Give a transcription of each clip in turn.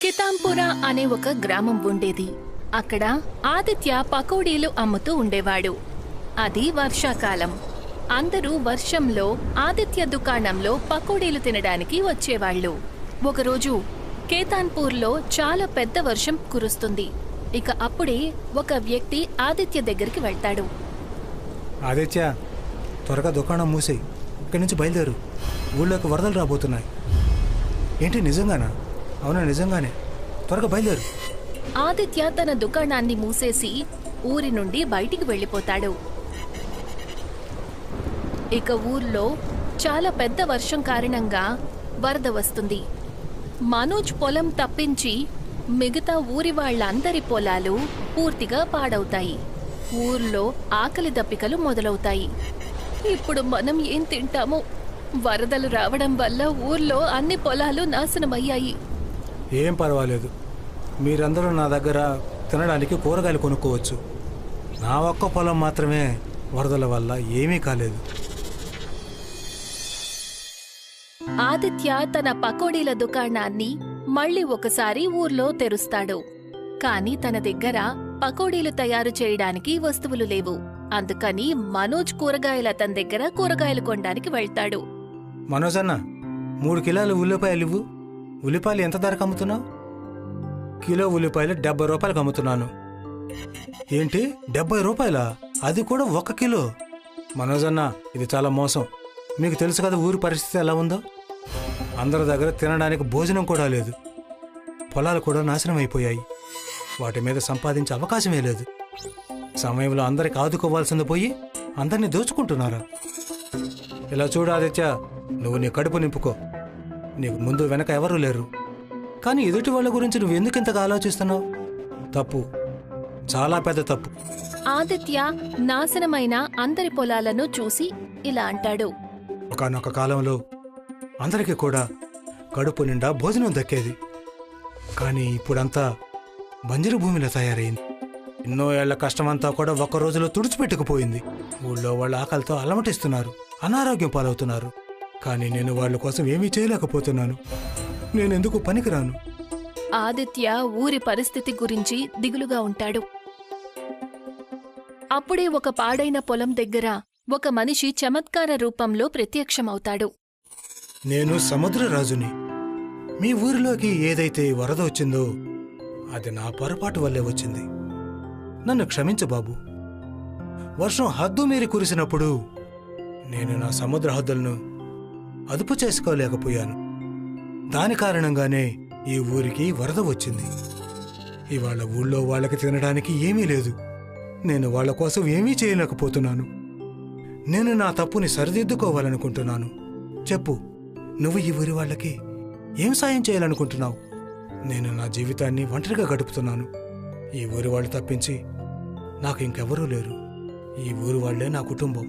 కితాంపురా అనే ఒక గ్రామం ఉండేది. అక్కడ ఆదిత్య పకోడీలు అమ్ముతూ ఉండేవాడు. అది వర్షాకాలం. అందరూ వర్షంలో ఆదిత్య దుకాణంలో పకోడీలు తినడానికి వచ్చేవాళ్లు. ఒకరోజు కేతాన్పూర్లో చాలా పెద్ద వర్షం కురుస్తుంది. ఇక అప్పుడే ఒక వ్యక్తి ఆదిత్య దగ్గరికి వెళ్తాడు. ఆదిత్య, త్వరగా దుకాణం మూసేయి, ఇక్కడి నుంచి బయలుదేరు, ఊళ్ళోకి వరదలు రాబోతున్నాయి. ఏంటి, నిజంగానా? అవునా, నిజంగానే, త్వరగా బయలుదేరు. ఆదిత్య తన దుకాణాన్ని మూసేసి ఊరి నుండి బయటికి వెళ్ళిపోతాడు. ఇక ఊర్లో చాలా పెద్ద వర్షం కారణంగా వరద వస్తుంది. మనోజ్ పొలం తప్పించి మిగతా ఊరి వాళ్ళందరి పొలాలు పూర్తిగా పాడవుతాయి. ఊర్లో ఆకలి దప్పికలు మొదలవుతాయి. ఇప్పుడు మనం ఏం తింటామో? వరదలు రావడం వల్ల ఊర్లో అన్ని పొలాలు నాశనమయ్యాయి. ఏం పర్వాలేదు, మీరందరూ నా దగ్గర తినడానికి కూరగాయలు కొనుక్కోవచ్చు. నా ఒక్క పొలం మాత్రమే వరదల వల్ల ఏమీ కాలేదు. ఆదిత్య తన పకోడీల దుకాణాన్ని మళ్ళీ ఒకసారి ఊర్లో తెరుస్తాడు. కాని తన దగ్గర పకోడీలు తయారు చేయడానికి వస్తువులు లేవు. అందుకని మనోజ్ కూరగాయలతని దగ్గర కూరగాయలు కొనడానికి వెళ్తాడు. మనోజ్ అన్న, 3 కిలోలు ఉల్లిపాయలు ఇవ్వు. ఉల్లిపాయలు ఎంత ధరకు అమ్ముతున్నావు? కిలో ఉల్లిపాయలు 70 రూపాయలకు అమ్ముతున్నాను. ఏంటి, 70 రూపాయలా? అది కూడా 1 కిలో? మనోజ్ అన్న, ఇది చాలా మోసం. మీకు తెలుసు కదా ఊరి పరిస్థితి ఎలా ఉందో. అందరి దగ్గర తినడానికి భోజనం కూడా లేదు. పొలాలు కూడా నాశనం అయిపోయాయి. వాటి మీద సంపాదించే అవకాశమే లేదు. సమయంలో అందరికి ఆదుకోవాల్సింది పోయి అందరినీ దోచుకుంటున్నారా? ఇలా చూడు ఆదిత్య, నువ్వు నీ కడుపు నింపుకో. నీకు ముందు వెనక ఎవరూ లేరు. కానీ ఎదుటి వాళ్ళ గురించి నువ్వు ఎందుకు ఇంతగా ఆలోచిస్తున్నావు? తప్పు, చాలా పెద్ద తప్పు. ఆదిత్య నాశనమైన అందరి పొలాలను చూసి ఇలా అంటాడు. ఒకానొక కాలంలో అందరికీ కూడా కడుపు నిండా భోజనం దక్కేది. కానీ ఇప్పుడంతా బంజరు భూమిలో తయారైంది. ఎన్నో ఏళ్ల కష్టమంతా కూడా 1 రోజులో తుడిచిపెట్టుకుపోయింది. ఊళ్ళో వాళ్ళ ఆకలితో అలమటిస్తున్నారు, అనారోగ్యం పాలవుతున్నారు. కానీ నేను వాళ్ళ కోసం ఏమీ చేయలేకపోతున్నాను. నేనెందుకు పనికిరాను? ఆదిత్య ఊరి పరిస్థితి గురించి దిగులుగా ఉంటాడు. అప్పుడే ఒక పాడైన పొలం దగ్గర ఒక మనిషి చమత్కార రూపంలో ప్రత్యక్షమవుతాడు. నేను సముద్రరాజుని. మీ ఊరిలోకి ఏదైతే వరద వచ్చిందో అది నా పొరపాటు వల్లే వచ్చింది. నన్ను క్షమించు బాబు. వర్షం హద్దు మీరి కురిసినప్పుడు నేను నా సముద్ర హద్దులను అదుపు చేసుకోలేకపోయాను. దాని కారణంగానే ఈ ఊరికి వరద వచ్చింది. ఇవాళ ఊళ్ళో వాళ్ళకి తినడానికి ఏమీ లేదు. నేను వాళ్ళ కోసం ఏమీ చేయలేకపోతున్నాను. నేను నా తప్పుని సరిదిద్దుకోవాలనుకుంటున్నాను. చెప్పు, నువ్వు ఈ ఊరి వాళ్ళకి ఏం సాయం చేయాలనుకుంటున్నావు? నేను నా జీవితాన్ని ఒంటరిగా గడుపుతున్నాను. ఈ ఊరి వాళ్ళు తప్పించి నాకు ఇంకెవరూ లేరు. ఈ ఊరి వాళ్లే నా కుటుంబం.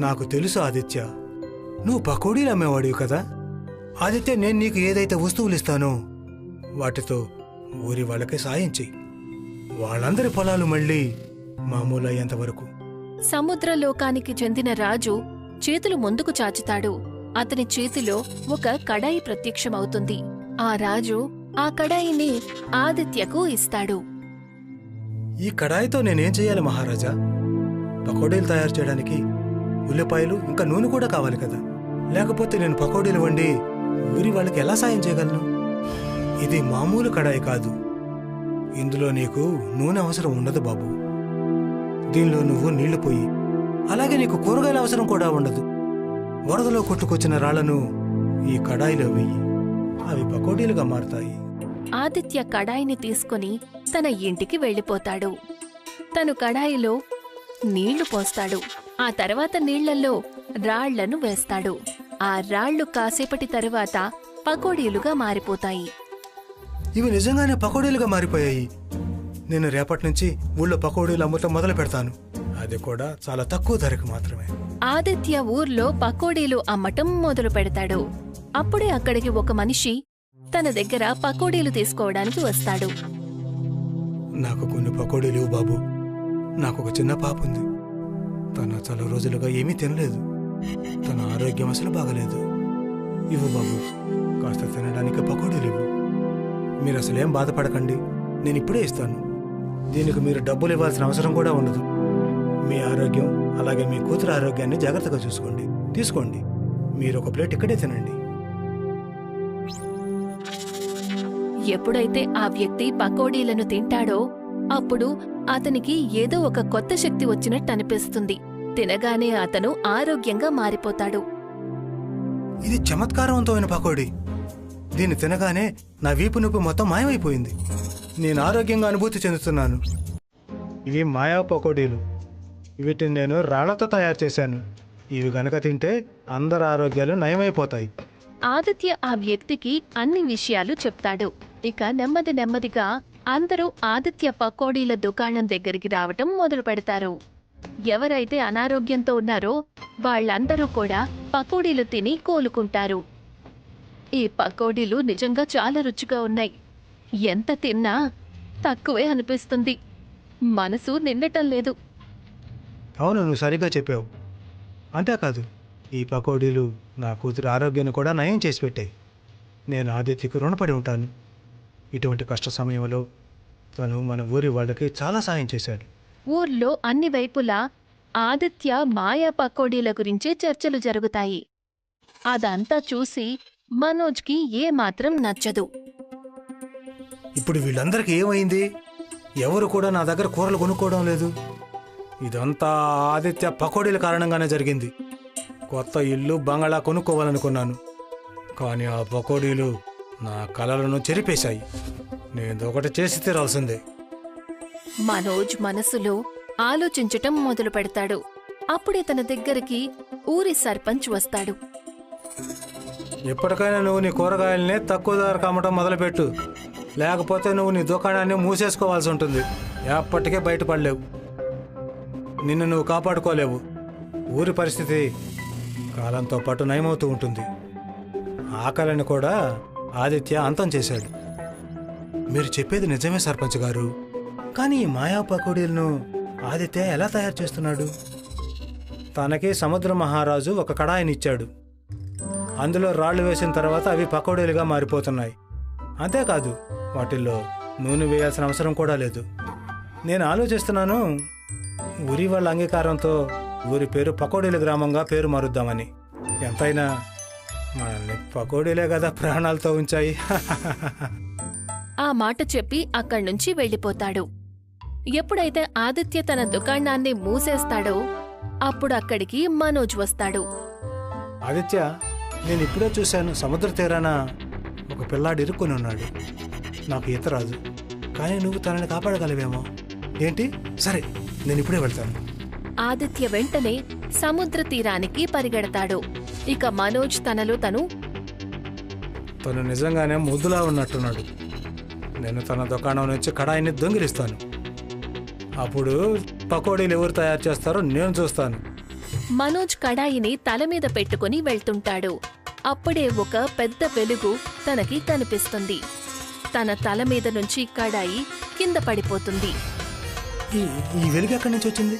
నాకు తెలుసు ఆదిత్య, నువ్వు పకోడీలు అమ్మేవాడివి కదా. ఆదిత్య, నేను నీకు ఏదైతే వస్తువులు ఇస్తానో వాటితో ఊరి వాళ్ళకి సాయం చెయ్యి. వాళ్ళందరి పొలాలు మళ్ళీ మామూలు అయ్యేంతవరకు. సముద్రలోకానికి చెందిన రాజు చేతులు ముందుకు చాచుతాడు. అతని చేతిలో ఒక కడాయి ప్రత్యక్షమవుతుంది. ఆ రాజు ఆ కడాయిని ఆదిత్యకు ఇస్తాడు. ఈ కడాయితో నేనేం చెయ్యాలి మహారాజా? పకోడీలు తయారు చేయడానికి ఉల్లిపాయలు ఇంకా నూనె కూడా కావాలి కదా. లేకపోతే నేను పకోడీలు వండి ఊరి వాళ్ళకి ఎలా సాయం చేయగలను? ఇది మామూలు కడాయి కాదు. ఇందులో నీకు నూనె అవసరం ఉండదు బాబు. దీనిలో నువ్వు నీళ్లు పోయి, అలాగే నీకు కూరగాయల అవసరం కూడా ఉండదు. వరదలో కొట్టుకొచ్చిన రాళ్లను ఈ కడాయిలో వెయ్యి, అవి పకోడీలుగా మారతాయి. ఆదిత్య కడాయిని తీసుకుని తన ఇంటికి వెళ్ళిపోతాడు. తను కడాయిలో నీళ్లు పోస్తాడు. ఆ తర్వాత నీళ్లలో రాళ్లను వేస్తాడు. ఆ రాళ్లు కాసేపటి తరువాత పకోడీలుగా మారిపోతాయి. ఇవి నిజంగానే పకోడీలుగా మారిపోయాయి. నేను రేపటి నుంచి ఊళ్ళో పకోడీలు అమ్ముతాం మొదలు పెడతాను. అది కూడా చాలా తక్కువ ధరకు మాత్రమే. ఆదిత్య ఊర్లో పకోడీలు అమ్మటం మొదలు పెడతాడు. అప్పుడే అక్కడికి ఒక మనిషి తన దగ్గర పకోడీలు తీసుకోవడానికి వస్తాడు. నాకు కొన్ని పకోడీలు ఇవ్వు బాబు. నాకొక చిన్న పాప ఉంది. తన చాలా రోజులుగా ఏమీ తినలేదు. తన ఆరోగ్యం అసలు బాగలేదు. ఇవ్వు బాబు, కాస్త తినడానికి పకోడీలు ఇవ్వు. మీరు అసలేం బాధపడకండి, నేను ఇప్పుడే ఇస్తాను. దీనికి మీరు డబ్బులు ఇవ్వాల్సిన అవసరం కూడా ఉండదు. మీ ఆరోగ్యం అలాగే మీ కూతురు ఆరోగ్యాన్ని జాగ్రత్తగా చూసుకోండి. తీసుకోండి, మీరు ఒక ప్లేట్ ఇక్కడే తినండి. ఎప్పుడైతే ఆ వ్యక్తి పకోడీలను తింటాడో అప్పుడు అతనికి ఏదో ఒక కొత్త శక్తి వచ్చినట్టు అనిపిస్తుంది. తినగానే అతను ఆరోగ్యంగా మారిపోతాడు. ఇది చమత్కారవంతమైన పకోడీ. దీన్ని తినగానే నా వీపు నొప్పి మొత్తం మాయమైపోయింది. నేను ఆరోగ్యంగా అనుభూతి చెందుతున్నాను. ఇవి మాయా పకోడీలు. వీటిని నేను రాళ్లతో తయారు చేశాను. ఇవి గనక తింటే అందరి ఆరోగ్యాలు నయమైపోతాయి. ఆదిత్య ఆ వ్యక్తికి అన్ని విషయాలు చెప్తాడు. ఇక నెమ్మది నెమ్మదిగా అందరూ ఆదిత్య పకోడీల దుకాణం దగ్గరికి రావటం మొదలు పెడతారు. ఎవరైతే అనారోగ్యంతో ఉన్నారో వాళ్ళందరూ కూడా పకోడీలు తిని కోలుకుంటారు. ఈ పకోడీలు నిజంగా చాలా రుచిగా ఉన్నాయి. ఎంత తిన్నా తక్కువే అనిపిస్తుంది. మనసు నిండటం లేదు. అవును, నువ్వు సరిగ్గా చెప్పావు. అంతేకాదు, ఈ పకోడీలు నా కూతురు ఆరోగ్యాన్ని కూడా నయం చేసి పెట్టాయి. నేను ఆదిత్యకు రుణపడి ఉంటాను. ఇటువంటి కష్ట సమయంలో తను మన ఊరి వాళ్ళకి చాలా సాయం చేశాడు. ఊర్లో అన్ని వైపులా ఆదిత్య మాయా పకోడీల గురించే చర్చలు జరుగుతాయి. అదంతా చూసి మనోజ్కి ఏమాత్రం నచ్చదు. ఇప్పుడు వీళ్ళందరికీ ఏమైంది? ఎవరు కూడా నా దగ్గర కూరలు కొనుక్కోవడం లేదు. ఇదంతా ఆదిత్య పకోడీల కారణంగానే జరిగింది. కొత్త ఇల్లు బంగళా కొనుక్కోవాలనుకున్నాను, కానీ ఆ పకోడీలు నా కలలను చెరిపేశాయి. నేను ఒకటి చేసి తీరాల్సిందే. మనోజ్ మనసులో ఆలోచించటం మొదలు పెడతాడు. అప్పుడే తన దగ్గరికి ఊరి సర్పంచ్ వస్తాడు. ఎప్పటికైనా నువ్వు నీ కూరగాయలనే తక్కువ ధరకు అమ్మటం మొదలుపెట్టు, లేకపోతే నువ్వు నీ దుకాణాన్ని మూసేసుకోవాల్సి ఉంటుంది. ఎప్పటికే బయటపడలేవు. నిన్ను నువ్వు కాపాడుకోలేవు. ఊరి పరిస్థితి కాలంతో పాటు నయమవుతూ ఉంటుంది. ఆకలిని కూడా ఆదిత్య అంతం చేశాడు. మీరు చెప్పేది నిజమే సర్పంచ్ గారు, కానీ ఈ మాయా పకోడీలను ఆదిత్య ఎలా తయారు చేస్తున్నాడు? తనకి సముద్ర మహారాజు ఒక కడాయినిచ్చాడు. అందులో రాళ్లు వేసిన తర్వాత అవి పకోడీలుగా మారిపోతున్నాయి. అంతేకాదు, వాటిల్లో నూనె వేయాల్సిన అవసరం కూడా లేదు. నేను ఆలోచిస్తున్నాను, ఊరి వాళ్ళ అంగీకారంతో ఊరి పేరు పకోడీల గ్రామంగా పేరు మారుద్దామని. ఎంతైనా మనల్ని పకోడీలే కదా ప్రాణాలతో ఉంచాయి. ఆ మాట చెప్పి అక్కడ్నుంచి వెళ్ళిపోతాడు. ఎప్పుడైతే ఆదిత్య తన దుకాణాన్ని మూసేస్తాడో అప్పుడు అక్కడికి మనోజ్ వస్తాడు. ఆదిత్య, నేను ఇప్పుడే చూశాను, సముద్ర తీరాన ఒక పిల్లాడు ఇరుక్కుని ఉన్నాడు. నాకు ఈత రాదు, కానీ నువ్వు తనని కాపాడగలవేమో. ఏంటి? సరే, నేను ఇప్పుడే వెళ్తాను. ఆదిత్య వెంటనే సముద్ర తీరానికి పరిగెడతాడు. ఇక మనోజ్ తనలో తను నిజంగానే ముద్దులా ఉన్నట్టున్నాడు. నేను తన దుకాణం నుంచి కడాయిని దొంగిలిస్తాను. అప్పుడు పకోడీలు ఎవరు తయారు చేస్తారో నేను చూస్తాను. మనోజ్ కడాయిని తల మీద పెట్టుకుని వెళ్తుంటాడు. అప్పుడే ఒక పెద్ద వెలుగు తనకి కనిపిస్తుంది. తన తల మీద నుంచి కడాయి కింద పడిపోతుంది. ఈ వెలుగు ఎక్కడి నుంచి వచ్చింది?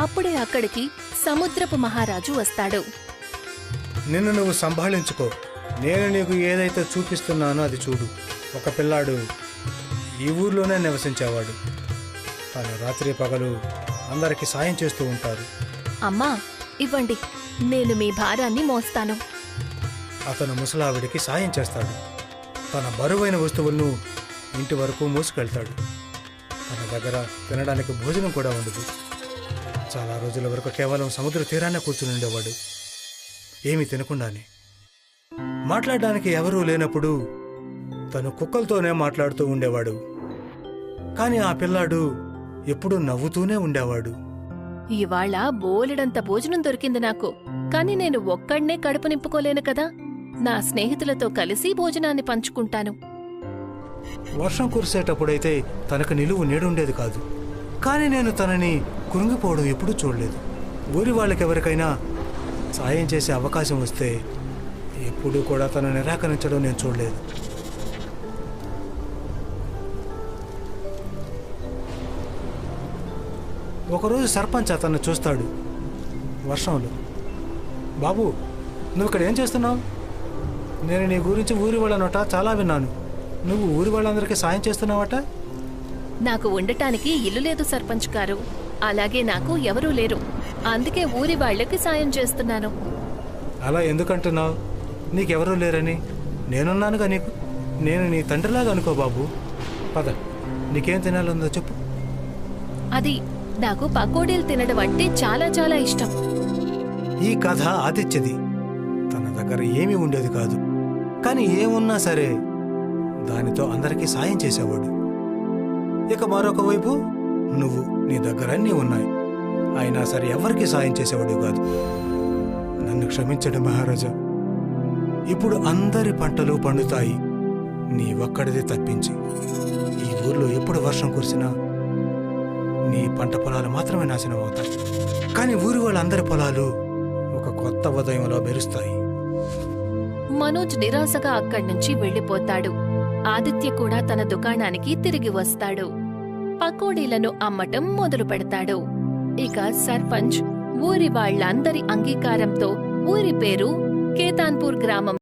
అప్పుడే అక్కడికి సముద్రపు మహారాజు వస్తాడు. నిన్ను నువ్వు సంభాళించుకో. నేను నీకు ఏదైతే చూపిస్తున్నానో అది చూడు. ఒక పిల్లాడు ఈ ఊర్లోనే నివసించేవాడు. తను రాత్రి పగలు అందరికీ సాయం చేస్తూ ఉంటారు. అమ్మా, ఇవ్వండి, నేను మీ భారాన్ని మోస్తాను. అతను ముసలావిడికి సాయం చేస్తాడు. తన బరువైన వస్తువులను ఇంటి వరకు మోసుకెళ్తాడు. తన దగ్గర తినడానికి భోజనం కూడా ఉండదు. చాలా రోజుల వరకు కేవలం సముద్ర తీరాన్ని కూర్చుని ఉండేవాడు, ఏమీ తినకుండానే. మాట్లాడడానికి ఎవరూ లేనప్పుడు తను కుక్కలతోనే మాట్లాడుతూ ఉండేవాడు. కానీ ఆ పిల్లాడు ఎప్పుడూ నవ్వుతూనే ఉండేవాడు. ఇవాళ బోలెడంత భోజనం దొరికింది నాకు, కాని నేను ఒక్కడ్నే కడుపు నింపుకోలేను కదా. నా స్నేహితులతో కలిసి భోజనాన్ని పంచుకుంటాను. వర్షం కురిసేటప్పుడైతే తనకు నిలువు నీడుండేది కాదు. కానీ నేను తనని కృంగిపోవడం ఎప్పుడూ చూడలేదు. ఊరి వాళ్ళకెవరికైనా సాయం చేసే అవకాశం వస్తే ఎప్పుడూ కూడా తను నిరాకరించడం నేను చూడలేదు. ఒకరోజు సర్పంచ్ అతన్ని చూస్తాడు వర్షంలో. బాబు, నువ్వు ఇక్కడ ఏం చేస్తున్నావు? నేను నీ గురించి ఊరి వాళ్ళ నోట చాలా విన్నాను. నువ్వు ఊరి వాళ్ళందరికీ సాయం చేస్తున్నావట? నాకు ఉండటానికి ఇల్లు లేదు సర్పంచ్ గారు. అలాగే నాకు ఎవరూ లేరు. అందుకే ఊరి వాళ్ళకి సాయం చేస్తున్నాను. అలా ఎందుకంటున్నావు? నీకెవరూ లేరని. నేనున్నానుగా నీకు. నేను నీ తండ్రిలాగా అనుకో బాబు. పద, నీకేం తినాలందో చెప్పు. అది నాకు పకోడీలు తినడం అంటే చాలా చాలా ఇష్టం. ఈ కథ ఆదిత్యది. తన దగ్గర ఏమీ ఉండేది కాదు, కానీ ఏమున్నా సరే దానితో అందరికీ సాయం చేసేవాడు. ఇక మరొక వైపు నువ్వు, నీ దగ్గర అన్నీ ఉన్నాయి, అయినా సరే ఎవరికీ సాయం చేసేవాడు కాదు. నన్ను క్షమించడు మహారాజా. ఇప్పుడు అందరి పంటలు పండుతాయి, నీ ఒక్కడిదే తప్పించి. ఈ ఊర్లో ఎప్పుడు వర్షం కురిసినా నీ పంట పొలాలు మాత్రమే నాశనం అవుతాయి, కానీ ఊరి వాళ్ళందరి పొలాలు ఒక కొత్త ఉదయంలో మెరుస్తాయి. మనోజ్ నిరాశగా అక్కడి నుంచి వెళ్లిపోతాడు. ఆదిత్య కూడా తన దుకాణానికి తిరిగి వస్తాడు. పకోడీలను అమ్మటం మొదలు పెడతాడు. ఇక సర్పంచ్ ఊరి వాళ్ళందరి అంగీకారంతో ఊరి పేరు కేతాన్పూర్ గ్రామం